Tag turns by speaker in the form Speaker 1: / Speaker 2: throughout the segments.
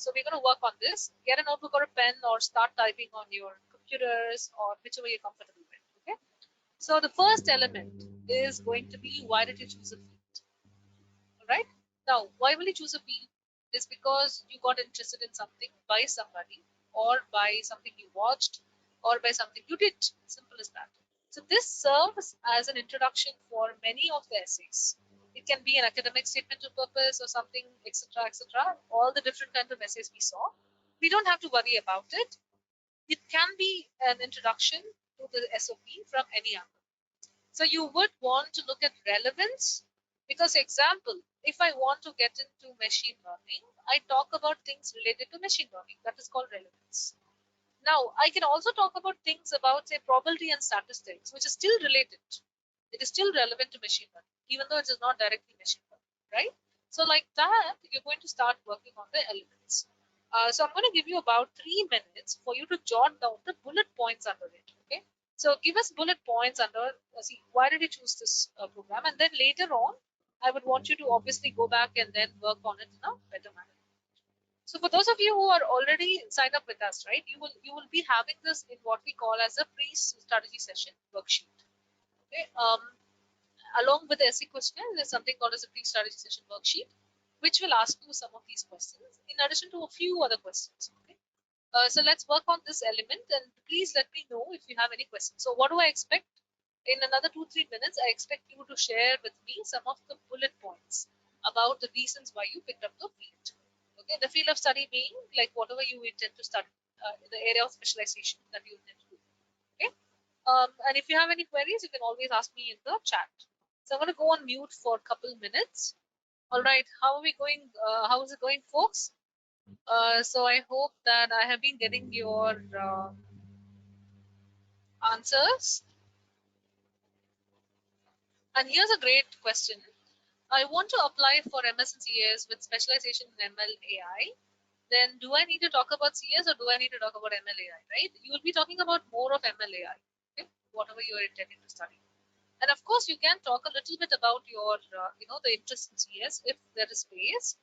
Speaker 1: So we're going to work on this. Get a notebook or a pen or start typing on your computers or whichever you're comfortable with. Okay. So the first element is going to be, why did you choose a field? All right. Now, why will you choose a field? Is because you got interested in something by somebody, or by something you watched, or by something you did. Simple as that. So this serves as an introduction for many of the essays. It can be an academic statement of purpose or something, etc., etc. All the different kinds of essays we saw. We don't have to worry about it. It can be an introduction to the SOP from any angle. So you would want to look at relevance, because example, if I want to get into machine learning, I talk about things related to machine learning. That is called relevance. Now, I can also talk about things about, say, probability and statistics, which is still related. It is still relevant to machine learning, even though it is not directly machine learning, right? So like that, you're going to start working on the elements. So I'm going to give you about 3 minutes for you to jot down the bullet points under it, okay? So give us bullet points under, see, why did you choose this program? And then later on, I would want you to obviously go back and then work on it in a better manner. So for those of you who are already signed up with us, right, you will be having this in what we call as a pre-strategy session worksheet. Okay. Along with the SE questionnaire, there's something called as a pre-strategy session worksheet, which will ask you some of these questions in addition to a few other questions. Okay. So let's work on this element, and please let me know if you have any questions. So what do I expect? In another 2-3 minutes, I expect you to share with me some of the bullet points about the reasons why you picked up the field. Okay, the field of study being like whatever you intend to study, in the area of specialization that you intend to do. Okay, and if you have any queries, you can always ask me in the chat. So I'm going to go on mute for a couple minutes. All right, how are we going? How is it going, folks? So I hope that I have been getting your answers. And here's a great question. I want to apply for MS and CS with specialization in ML AI. Then do I need to talk about CS or do I need to talk about ML AI, right? You will be talking about more of ML AI, okay? Whatever you are intending to study. And of course, you can talk a little bit about your, the interest in CS if there is space.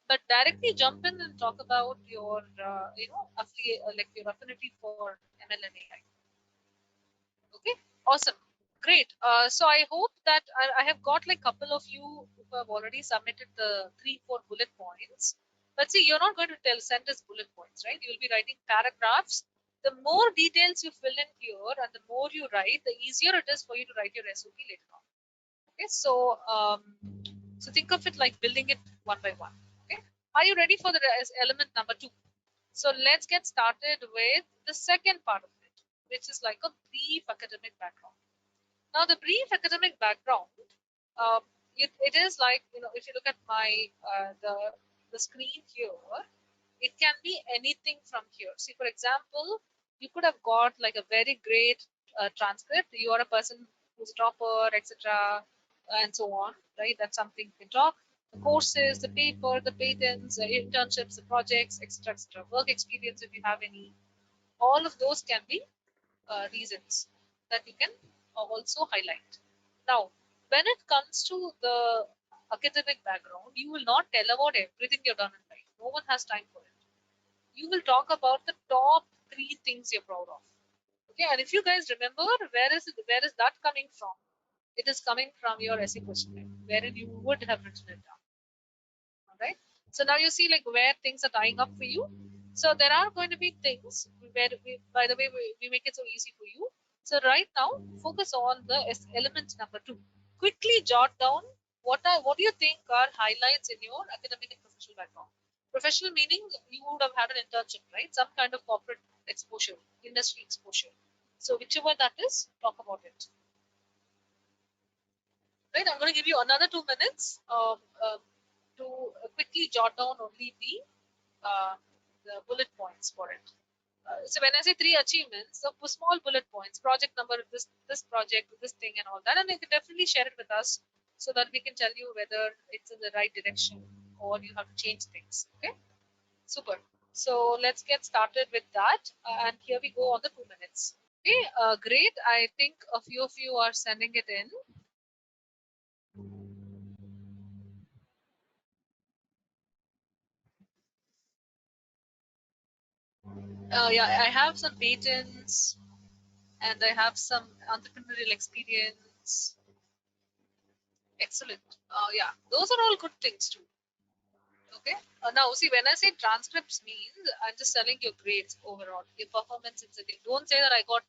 Speaker 1: But directly jump in and talk about your, like your affinity for ML and AI. Okay, awesome, great. So I hope that I have got like a couple of you who have already submitted the 3-4 bullet points. But see, you're not going to send us bullet points, right? You'll be writing paragraphs. The more details you fill in here and the more you write, the easier it is for you to write your SOP later on. Okay, so think of it like building it one by one. Okay, are you ready for the element number 2? So let's get started with the second part of it, which is like a brief academic background. Now, the brief academic background, um, it is like, if you look at my the screen here, it can be anything from here. See, for example, you could have got like a very great transcript. You are a person who's a topper, etc., and so on, right? That's something you can talk. The courses, the paper, the patents, the internships, the projects, etc., etc., work experience if you have any. All of those can be reasons that you can also highlight. Now, when it comes to the academic background, you will not tell about everything you've done in life. No one has time for it. You will talk about the top 3 things you're proud of. Okay, and if you guys remember, where is that coming from? It is coming from your essay questionnaire, wherein you would have written it down. All right. So now you see like where things are tying up for you. So there are going to be things where by the way, we make it so easy for you. So right now, focus on the element number 2. Quickly jot down what do you think are highlights in your academic and professional background. Professional meaning you would have had an internship, right? Some kind of corporate exposure, industry exposure. So whichever that is, talk about it. Right, I'm going to give you another 2 minutes to quickly jot down only the bullet points for it. So when I say 3 achievements, so small bullet points, project number, this project, this thing, and all that, and you can definitely share it with us so that we can tell you whether it's in the right direction or you have to change things. Okay, super. So let's get started with that, and here we go on the 2 minutes. Okay, great. I think a few of you are sending it in. Yeah, I have some patents and I have some entrepreneurial experience. Excellent. Yeah, those are all good things too. Okay. Now, see, when I say transcripts means, I'm just telling your grades overall, your performance in sitting. Don't say that I got.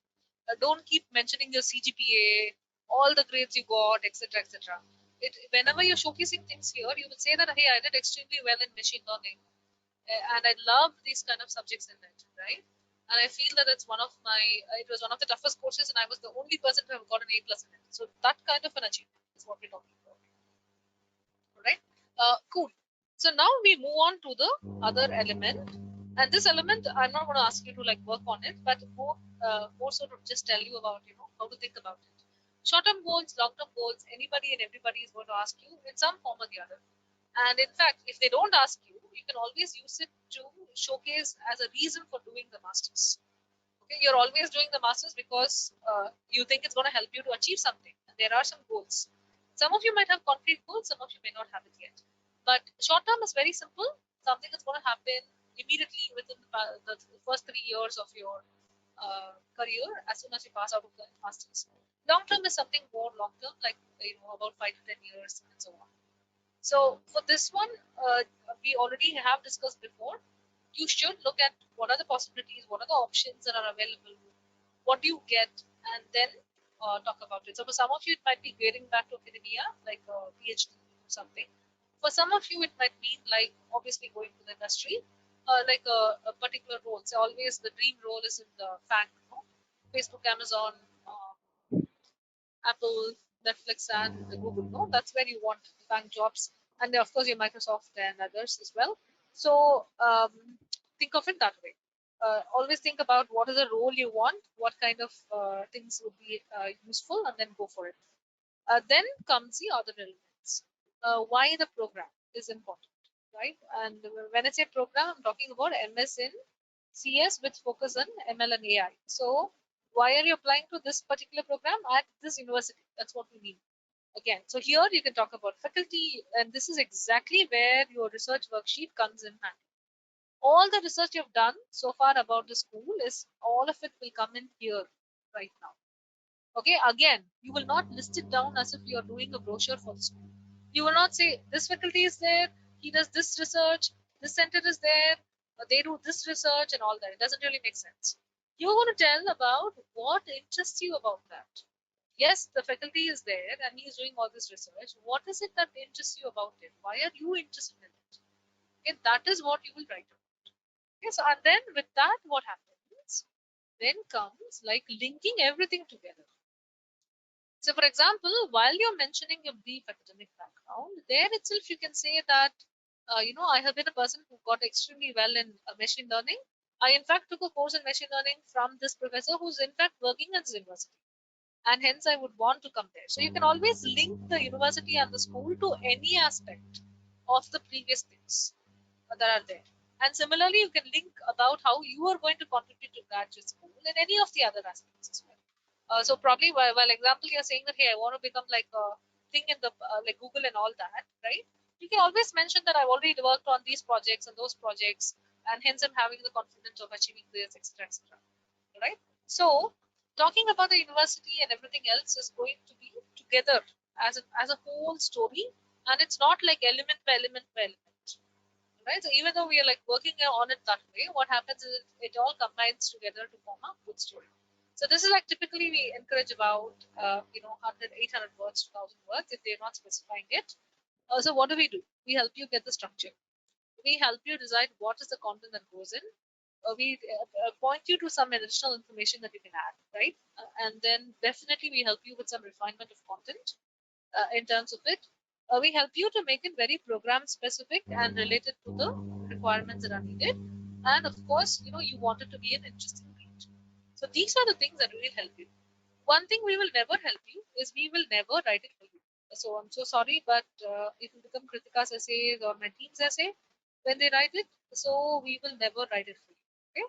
Speaker 1: Don't keep mentioning your CGPA, all the grades you got, etc., etc. It whenever you're showcasing things here, you will say that hey, I did extremely well in machine learning, and I love these kind of subjects in it, right? And I feel that it's one of my. It was one of the toughest courses, and I was the only person to have got an A plus in it. So that kind of an achievement is what we're talking about. Right? Cool. So now we move on to the other element, and this element I'm not going to ask you to like work on it, but more so to just tell you about how to think about it. Short-term goals, long-term goals, anybody and everybody is going to ask you in some form or the other. And in fact, if they don't ask you, you can always use it to showcase as a reason for doing the masters. Okay, you're always doing the masters because you think it's going to help you to achieve something. And there are some goals. Some of you might have concrete goals, some of you may not have it yet. But short term is very simple. Something that's going to happen immediately within the first 3 years of your career as soon as you pass out of the masters. Long term is something more long term, like about 5 to 10 years and so on. So for this one, we already have discussed before. You should look at what are the possibilities, what are the options that are available, what do you get, and then talk about it. So for some of you, it might be getting back to academia, like a PhD or something. For some of you, it might mean like obviously going to the industry, like a particular role. So always the dream role is in the FANG, Facebook, Amazon, Apple, Netflix, and Google. No, that's where you want to find jobs, and then of course your Microsoft and others as well. So think of it that way. Always think about what is the role you want, what kind of things would be useful, and then go for it. Then comes the other elements. Why the program is important, right? And when I say program, I'm talking about MS in CS with focus on ML and AI. So why are you applying to this particular program at this university? That's what we mean. Again, so here you can talk about faculty, and this is exactly where your research worksheet comes in handy. All the research you've done so far about the school is all of it will come in here right now. Okay, again, you will not list it down as if you are doing a brochure for the school. You will not say this faculty is there, he does this research, this center is there, they do this research and all that. It doesn't really make sense. You're going to tell about what interests you about that. Yes, the faculty is there and he is doing all this research. What is it that interests you about it? Why are you interested in it? Okay, that is what you will write about. Okay, so and then with that, what happens? Then comes like linking everything together. So, for example, while you're mentioning your brief academic background, there itself you can say that, I have been a person who got extremely well in machine learning. I, in fact, took a course in machine learning from this professor who's, in fact, working at this university. And hence, I would want to come there. So, you can always link the university and the school to any aspect of the previous things that are there. And similarly, you can link about how you are going to contribute to graduate school and any of the other aspects as well. So probably while example you're saying that hey I want to become like a thing in the like Google and all that, right? You can always mention that I've already worked on these projects and those projects, and hence I'm having the confidence of achieving this, etc., etc. Right? So talking about the university and everything else is going to be together as a whole story, and it's not like element by element by element. Right? So even though we are like working on it that way, what happens is it all combines together to form a good story. So this is like typically we encourage about 100, 800 words to 1,000 words if they're not specifying it. So what do? We help you get the structure. We help you decide what is the content that goes in. We point you to some additional information that you can add, right? And then definitely we help you with some refinement of content in terms of it. We help you to make it very program specific and related to the requirements that are needed. And of course, you want it to be an interesting read. So these are the things that will help you. One thing we will never help you is we will never write it for you. So I'm so sorry, but it will become Kritika's essays or my team's essay when they write it. So we will never write it for you. Okay.